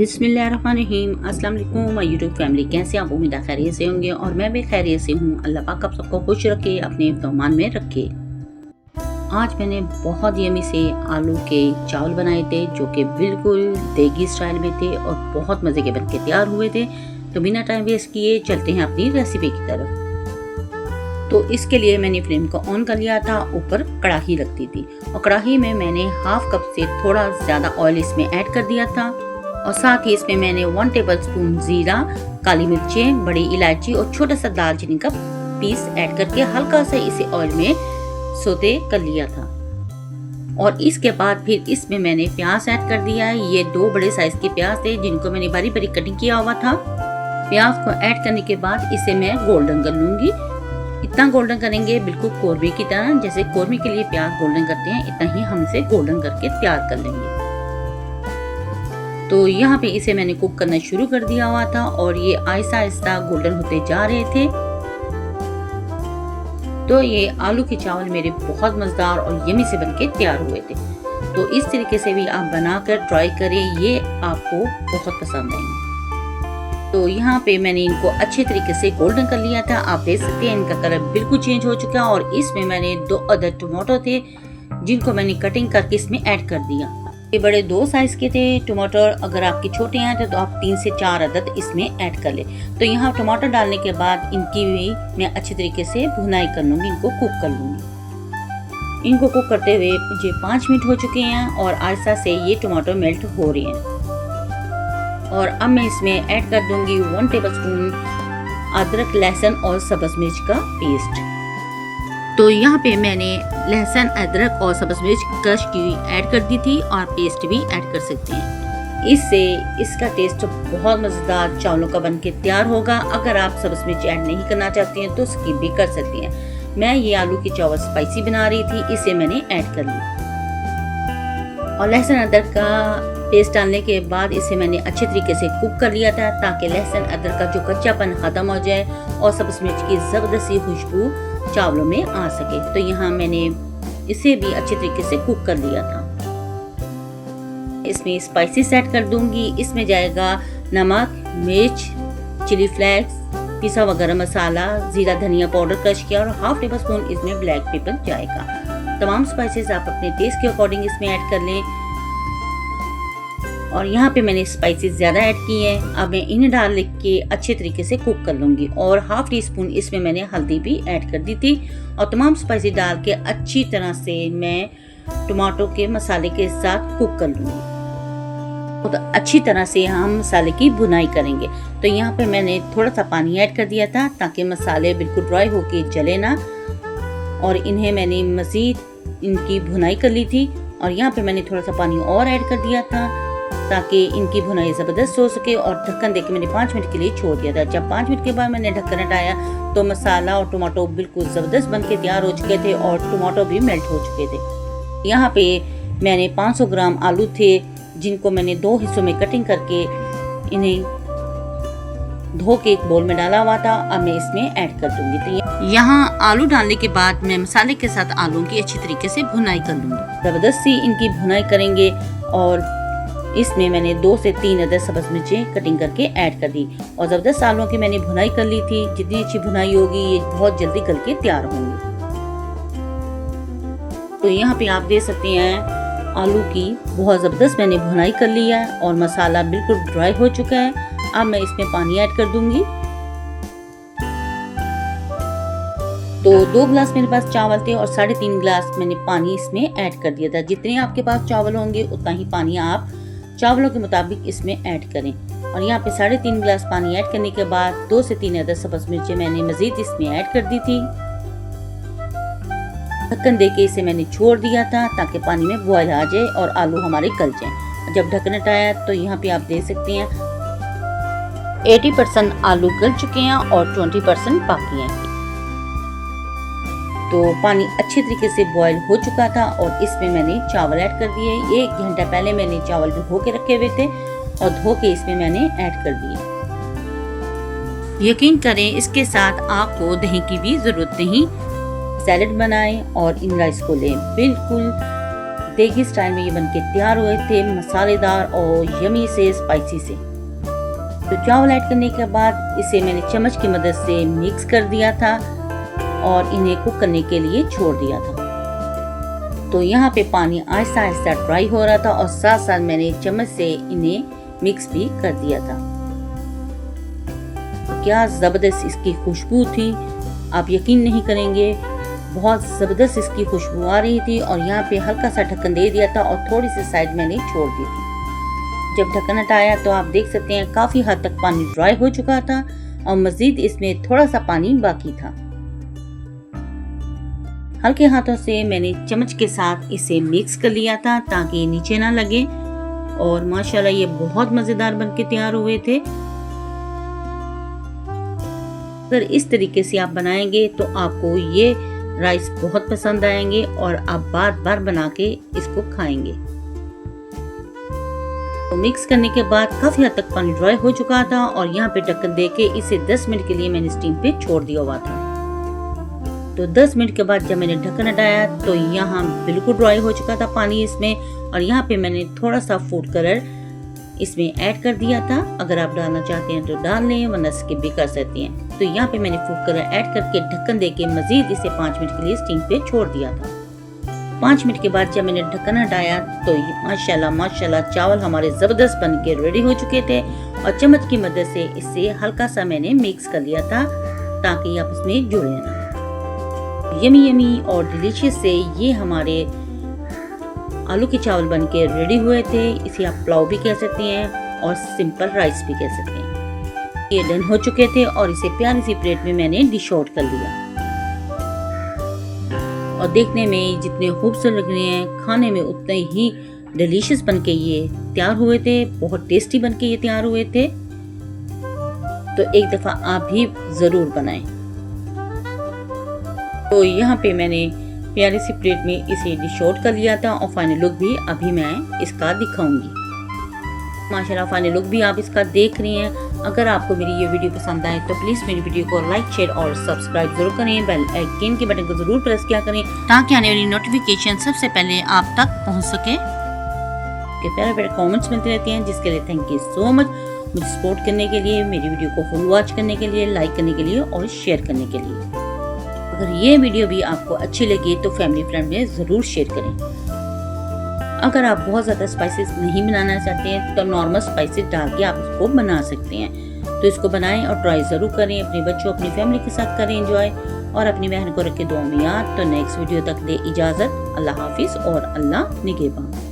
बिस्मिल्लाहिर्रहमानिर्रहीम। अस्सलाम वालेकुम माय यूट्यूब फैमिली, कैसे आप? उम्मीद है खैरियत से होंगे और मैं भी खैरियत से हूँ। अल्लाह पाक आप सबको खुश रखे, अपने फरमान में रखे। आज मैंने बहुत यमी से आलू के चावल बनाए थे जो कि बिल्कुल देगी स्टाइल में थे और बहुत मज़े के बनके तैयार हुए थे। तो बिना टाइम वेस्ट किए चलते हैं अपनी रेसिपी की तरफ। तो इसके लिए मैंने फ्लेम को ऑन कर लिया था, ऊपर कढ़ाई रख दी थी और कढ़ाई में मैंने हाफ कप से थोड़ा ज़्यादा ऑयल इसमें ऐड कर दिया था और साथ ही इसमें मैंने 1 टेबलस्पून जीरा, काली मिर्चें, बड़ी इलायची और छोटा सा दालचीनी का पीस ऐड करके हल्का सा इसे ऑयल में सोते कर लिया था। और इसके बाद फिर इसमें मैंने प्याज ऐड कर दिया है। ये 2 बड़े साइज के प्याज थे जिनको मैंने बारीक बारीक कटिंग किया हुआ था। प्याज को ऐड करने के बाद इसे मैं गोल्डन कर लूंगी। इतना गोल्डन करेंगे बिल्कुल कौरमे की तरह, जैसे कौरमे के लिए प्याज गोल्डन करते हैं इतना ही हम इसे गोल्डन करके तैयार कर लेंगे। तो यहाँ पे इसे मैंने कुक करना शुरू कर दिया हुआ था और ये आहिस्ता आहिस्ता गोल्डन होते जा रहे थे। तो ये आलू के चावल मेरे बहुत मजेदार और यमी से बनके तैयार हुए थे। तो इस तरीके से भी आप बनाकर ट्राई करें, ये आपको बहुत पसंद आएंगे। तो यहाँ पे मैंने इनको अच्छे तरीके से गोल्डन कर लिया था। आप देख सकते हैं इनका कलर बिल्कुल चेंज हो चुका है। और इसमें मैंने 2 अदद टमाटर थे जिनको मैंने कटिंग करके इसमें ऐड कर दिया। ये बड़े 2 साइज के थे टमाटर। अगर आपके छोटे हैं तो आप 3 से 4 अदद इसमें ऐड कर ले। तो यहाँ टमाटर डालने के बाद इनकी भी मैं अच्छे तरीके से भुनाई कर लूंगी, इनको कुक कर लूंगी। इनको कुक करते हुए मुझे 5 मिनट हो चुके हैं और आहिस्ता से ये टमाटर मेल्ट हो रहे हैं। और अब मैं इसमें ऐड कर दूंगी 1 टेबलस्पून अदरक, लहसुन और सब्ज मिर्च का पेस्ट। तो यहाँ पे मैंने लहसुन, अदरक और सब्ज मिर्च क्रश की ऐड कर दी थी और पेस्ट भी ऐड कर सकते हैं। इससे इसका टेस्ट बहुत मज़ेदार चावलों का बनके तैयार होगा। अगर आप सब्ज मिर्च ऐड नहीं करना चाहते हैं तो स्किप भी कर सकते हैं। मैं ये आलू के चावल स्पाइसी बना रही थी, इसे मैंने ऐड कर लिया। और लहसुन अदरक का पेस्ट डालने के बाद इसे मैंने अच्छे तरीके से कुक कर लिया था ताकि लहसुन अदरक का जो कच्चापन खत्म हो जाए और सब्ज मिर्च की ज़बरदस्ती खुशबू चावलों में आ सके। तो यहाँ मैंने इसे भी अच्छे तरीके से कुक कर लिया था। इसमें स्पाइसेस ऐड कर दूंगी। इसमें जाएगा नमक, मिर्च, चिली फ्लेक्स, पिसा हुआ गरम मसाला, जीरा धनिया पाउडर क्रश किया और हाफ टेबल स्पून इसमें ब्लैक पेपर जाएगा। तमाम स्पाइसेस आप अपने टेस्ट के अकॉर्डिंग इसमें ऐड कर लें। और यहाँ पे मैंने स्पाइसेस ज़्यादा ऐड किए हैं। अब मैं इन्हें डाल के अच्छे तरीके से कुक कर लूँगी। और हाफ टी स्पून इसमें मैंने हल्दी भी ऐड कर दी थी। और तमाम स्पाइसेस डाल के अच्छी तरह से मैं टमाटो के मसाले के साथ कुक कर लूँगी। तो अच्छी तरह से हम मसाले की भुनाई करेंगे। तो यहाँ पे मैंने थोड़ा सा पानी ऐड कर दिया था ताकि मसाले बिल्कुल ड्राई होके जले ना। और इन्हें मैंने मज़ीद इनकी भुनाई कर ली थी। और यहाँ पे मैंने थोड़ा सा पानी और ऐड कर दिया था ताकि इनकी भुनाई ज़बरदस्त हो सके। और ढक्कन देके मैंने 5 मिनट के लिए छोड़ दिया था। जब 5 मिनट के बाद मैंने ढक्कन हटाया तो मसाला और टमाटो बिल्कुल ज़बरदस्त बनके तैयार हो चुके थे और टमाटो भी मेल्ट हो चुके थे। यहाँ पे मैंने 500 ग्राम आलू थे जिनको मैंने 2 हिस्सों में कटिंग करके इन्हें धो के एक बोल में डाला हुआ था। अब मैं इसमें ऐड कर दूंगी। तो यहाँ आलू डालने के बाद मैं मसाले के साथ आलू की अच्छी तरीके से भुनाई कर लूँगी। ज़बरदस्ती इनकी भुनाई करेंगे। और इसमें मैंने 2 से 3 अदद सब्ज मिर्चें कटिंग करके ऐड कर दी। और ज़बरदस्त आलूओं की मैंने भुनाई कर ली थी। जितनी अच्छी भुनाई होगी ये बहुत जल्दी गल के तैयार होंगी। तो यहाँ पे आप देख सकते हैं आलू की बहुत ज़बरदस्त मैंने भुनाई कर लिया है और मसाला बिल्कुल ड्राई हो चुका है। अब मैं इसमें पानी ऐड कर दूंगी। तो 2 गिलास मेरे पास चावल थे और 3.5 गिलास मैंने पानी इसमें ऐड कर दिया था। जितने आपके पास चावल होंगे उतना ही पानी आप चावलों के मुताबिक इसमें ऐड करें। और यहाँ पे 3.5 गिलास पानी ऐड करने के बाद 2 से 3 अदद सब्ज मिर्चें मैंने मजीद इसमें ऐड कर दी थी। ढक्कन देके इसे मैंने छोड़ दिया था ताकि पानी में बॉयल आ जाए और आलू हमारे गल जाएं। जब ढक्कन हटाया तो यहाँ पे आप देख सकते हैं 80% आलू गल चुके हैं और 20% बाकी हैं। तो पानी अच्छे तरीके से बॉयल हो चुका था और इसमें मैंने चावल ऐड कर दिए। 1 घंटा पहले मैंने चावल भिगो के रखे हुए थे और धो के इसमें मैंने ऐड कर दिए। यकीन करें इसके साथ आपको दही की भी ज़रूरत नहीं। सैलेड बनाएं और इन राइस को लें। बिल्कुल देगी स्टाइल में ये बनके तैयार हुए थे, मसालेदार और यमी से स्पाइसी से। तो चावल ऐड करने के बाद इसे मैंने चम्मच की मदद से मिक्स कर दिया था और इन्हें कुक करने के लिए छोड़ दिया था। तो यहाँ पे पानी आहिस्ता आहिस्ता ड्राई हो रहा था और साथ साथ मैंने चम्मच से इन्हें मिक्स भी कर दिया था। तो क्या जबरदस्त इसकी खुशबू थी, आप यकीन नहीं करेंगे, बहुत ज़बरदस्त इसकी खुशबू आ रही थी। और यहाँ पे हल्का सा ढक्कन दे दिया था और थोड़ी सी साइड मैंने छोड़ दी थी। जब ढक्कन हटाया तो आप देख सकते हैं काफ़ी हद तक पानी ड्राई हो चुका था और मज़ीद इसमें थोड़ा सा पानी बाकी था। हल्के हाथों से मैंने चम्मच के साथ इसे मिक्स कर लिया था ताकि नीचे ना लगे और माशाल्लाह ये बहुत मज़ेदार बनके तैयार हुए थे। अगर इस तरीके से आप बनाएंगे तो आपको ये राइस बहुत पसंद आएंगे और आप बार बार बना के इसको खाएंगे। तो मिक्स करने के बाद काफी हद तक पानी ड्राई हो चुका था और यहाँ पे ढक्कन देके इसे 10 मिनट के लिए मैंने स्टीम पे छोड़ दिया हुआ था। तो 10 मिनट के बाद जब मैंने ढक्कन हटाया तो यहाँ बिल्कुल ड्राई हो चुका था पानी इसमें और यहाँ पे मैंने थोड़ा सा फूड कलर इसमें ऐड कर दिया था। अगर आप डालना चाहते हैं तो डाल लें, वरना स्किप भी कर सकती हैं। तो यहाँ पे मैंने फूड कलर ऐड करके ढक्कन देके मजीद इसे 5 मिनट के लिए स्टीम पे छोड़ दिया था। 5 मिनट के बाद जब मैंने ढक्कन हटाया तो माशाल्लाह माशाल्लाह चावल हमारे जबरदस्त बन के रेडी हो चुके थे और चम्मच की मदद से इसे हल्का सा मैंने मिक्स कर लिया था ताकि आपस में जुड़े ना। यमी यमी और डिलीशियस से ये हमारे आलू के चावल बनके रेडी हुए थे। इसे आप पुलाव भी कह सकते हैं और सिंपल राइस भी कह सकते हैं। ये डन हो चुके थे और इसे प्यारी सी प्लेट में मैंने डिश आउट कर लिया और देखने में जितने खूबसूरत लग रहे हैं खाने में उतने ही डिलीशियस बनके ये तैयार हुए थे। बहुत टेस्टी बनके ये तैयार हुए थे। तो एक दफा आप भी जरूर बनाएं। तो यहाँ पे मैंने प्यारी सी प्लेट में इसे डिश आउट कर लिया था और फाइनल लुक भी अभी मैं इसका दिखाऊंगी। माशाल्लाह फाइनल लुक भी आप इसका देख रही हैं। अगर आपको मेरी ये वीडियो पसंद आए तो प्लीज मेरी वीडियो को लाइक शेयर और सब्सक्राइब जरूर करें। बेल आइकन के बटन को जरूर प्रेस किया करें ताकि आने वाली नोटिफिकेशन सबसे पहले आप तक पहुंच सके। प्यारे प्यारे कमेंट्स मिलते रहते हैं जिसके लिए थैंक यू सो मच। मुझे सपोर्ट करने के लिए, मेरी वीडियो को फुल वॉच करने के लिए, लाइक करने के लिए और शेयर करने के लिए। अगर ये वीडियो भी आपको अच्छी लगी तो फैमिली फ्रेंड में ज़रूर शेयर करें। अगर आप बहुत ज़्यादा स्पाइसेस नहीं बनाना चाहते हैं तो नॉर्मल स्पाइसेस डाल के आप इसको बना सकते हैं। तो इसको बनाएं और ट्राई ज़रूर करें। अपने बच्चों अपनी फैमिली के साथ करें एंजॉय और अपनी बहन को रखें दुआ में याद। तो नेक्स्ट वीडियो तक दे इजाज़त। अल्लाह हाफिज़ और अल्लाह निगहबान।